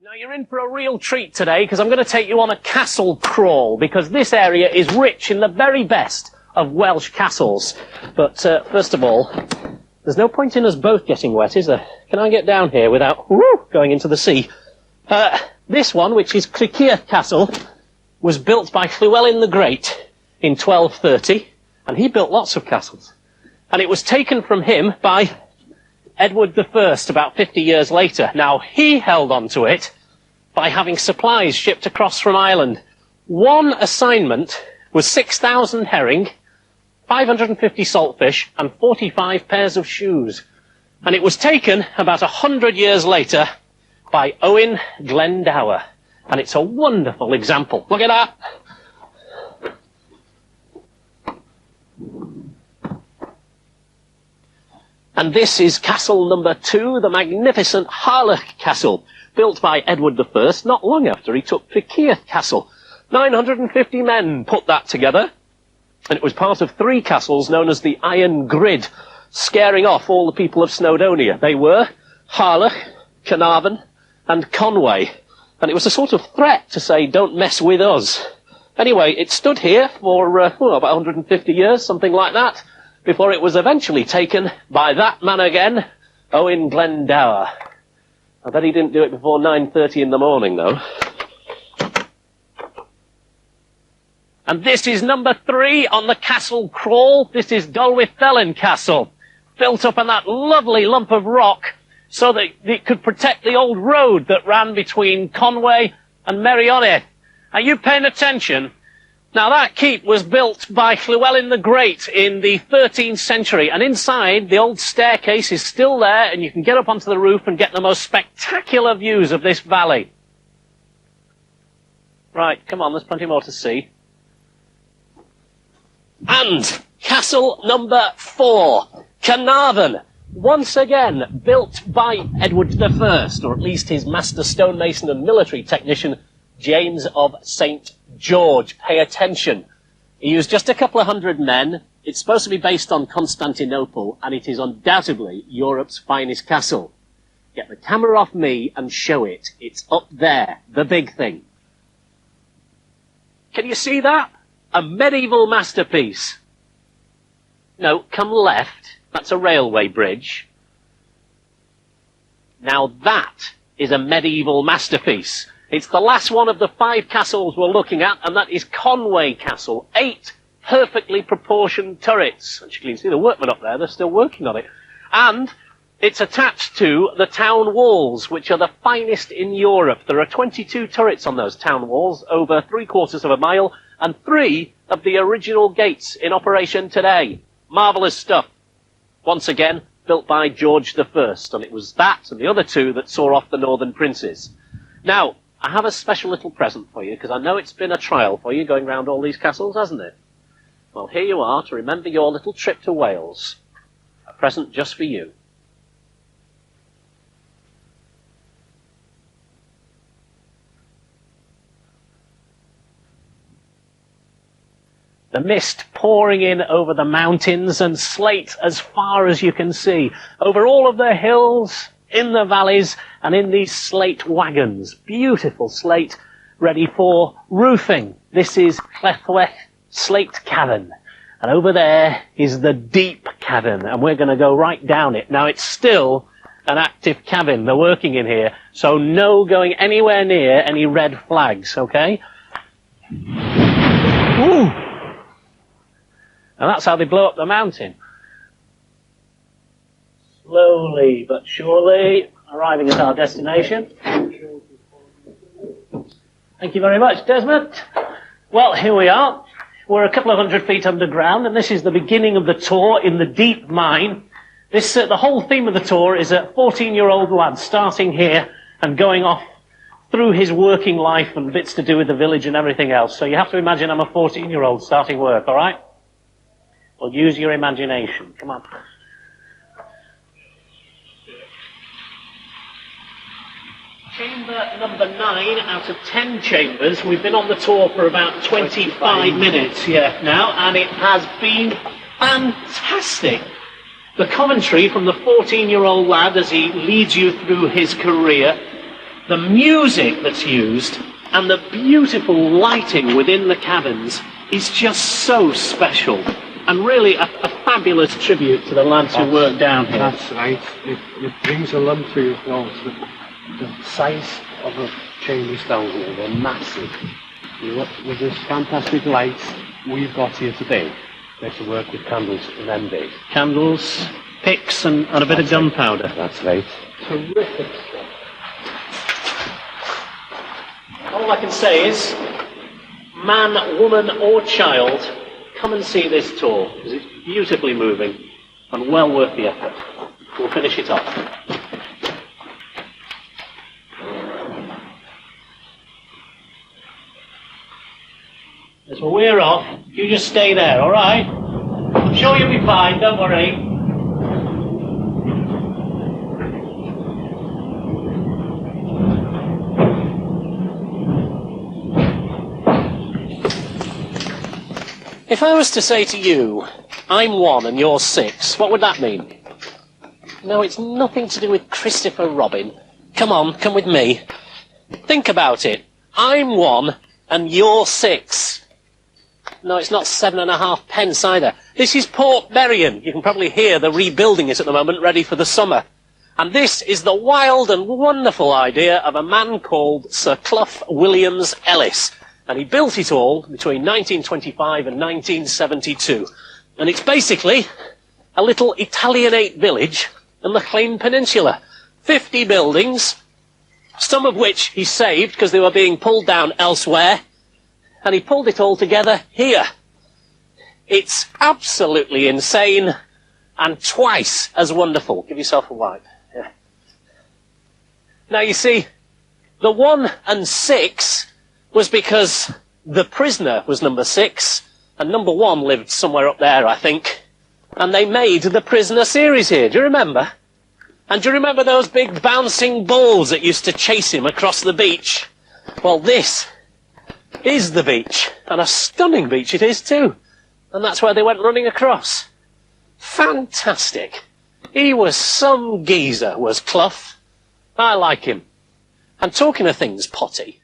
Now you're in for a real treat today because I'm going to take you on a castle crawl because this area is rich in the very best of Welsh castles. But first of all, there's no point in us both getting wet, is there? Can I get down here without going into the sea? This one, which is Criccieth Castle, was built by Llewellyn the Great in 1230, and he built lots of castles. And it was taken from him by Edward I about 50 years later. Now, he held on to it by having supplies shipped across from Ireland. One assignment was 6,000 herring, 550 saltfish, and 45 pairs of shoes. And it was taken about 100 years later by Owen Glendower. And it's a wonderful example. Look at that. And this is castle number 2, the magnificent Harlech Castle, built by Edward I, not long after he took Criccieth Castle. 950 men put that together, and it was part of 3 castles known as the Iron Grid, scaring off all the people of Snowdonia. They were Harlech, Caernarvon and Conway, and it was a sort of threat to say, don't mess with us. Anyway, it stood here for about 150 years, something like that, before it was eventually taken by that man again, Owen Glendower. I bet he didn't do it before 9:30 in the morning, though. And this is number 3 on the castle crawl. This is Dolwyddelan Castle, built up on that lovely lump of rock so that it could protect the old road that ran between Conway and Portmeirion. Are you paying attention? Now, that keep was built by Llewellyn the Great in the 13th century, and inside, the old staircase is still there, and you can get up onto the roof and get the most spectacular views of this valley. Right, come on, there's plenty more to see. And castle number 4, Caernarvon, once again built by Edward I, or at least his master stonemason and military technician, James of St. George. Pay attention. He used just a couple of hundred men. It's supposed to be based on Constantinople, and it is undoubtedly Europe's finest castle. Get the camera off me and show it. It's up there, the big thing. Can you see that? A medieval masterpiece. No, come left. That's a railway bridge. Now that is a medieval masterpiece. It's the last one of the 5 castles we're looking at, and that is Conway Castle. 8 perfectly proportioned turrets. As you can see the workmen up there, they're still working on it. And it's attached to the town walls, which are the finest in Europe. There are 22 turrets on those town walls, over 3/4 of a mile, and 3 of the original gates in operation today. Marvellous stuff. Once again, built by George I, and it was that and the other 2 that saw off the northern princes. Now, I have a special little present for you, because I know it's been a trial for you going round all these castles, hasn't it? Well, here you are to remember your little trip to Wales. A present just for you. The mist pouring in over the mountains and Slate as far as you can see, over all of the hills, in the valleys, and in these slate wagons. Beautiful slate, ready for roofing. This is Llechwedd Slate Cavern. And over there is the deep cavern, and we're going to go right down it. Now, it's still an active cavern. They're working in here, so no going anywhere near any red flags, okay? Ooh! And that's how they blow up the mountain. Slowly but surely, arriving at our destination. Thank you very much, Desmond. Well, here we are. We're a couple of 100 feet underground, and this is the beginning of the tour in the deep mine. This, the whole theme of the tour is a 14-year-old lad starting here and going off through his working life and bits to do with the village and everything else. So you have to imagine I'm a 14-year-old starting work, all right? Well, use your imagination. Come on. Chamber number 9 out of 10 chambers. We've been on the tour for about 25 minutes now, and it has been fantastic. The commentary from the 14-year-old lad as he leads you through his career, the music that's used and the beautiful lighting within the caverns is just so special, and really a fabulous tribute to the lads who work down here. That's right. It brings a lump to your throat. The size of the chambers down here, they're massive. You know, with this fantastic light we've got here today, they can work with candles in them days. Candles, picks, and a bit of gunpowder. That's right. Terrific stuff. All I can say is, man, woman, or child, come and see this tour, because it's beautifully moving and well worth the effort. We'll finish it off. As we're off, you just stay there, all right? I'm sure you'll be fine, don't worry. If I was to say to you, I'm 1 and you're 6, what would that mean? No, it's nothing to do with Christopher Robin. Come on, come with me. Think about it. I'm 1 and you're 6. No, it's not 7.5 pence either. This is Portmeirion. You can probably hear they're rebuilding it at the moment, ready for the summer. And this is the wild and wonderful idea of a man called Sir Clough Williams Ellis. And he built it all between 1925 and 1972. And it's basically a little Italianate village in the Lleyn Peninsula. 50 buildings, some of which he saved because they were being pulled down elsewhere. And he pulled it all together here. It's absolutely insane and twice as wonderful. Give yourself a wipe. Yeah. Now you see, the 1 and 6 was because the prisoner was number 6 and number 1 lived somewhere up there, I think. And they made the Prisoner series here. Do you remember? And do you remember those big bouncing balls that used to chase him across the beach? Well, this is the beach, and a stunning beach it is too. And that's where they went running across. Fantastic. He was some geezer, was Clough. I like him. And talking of things potty,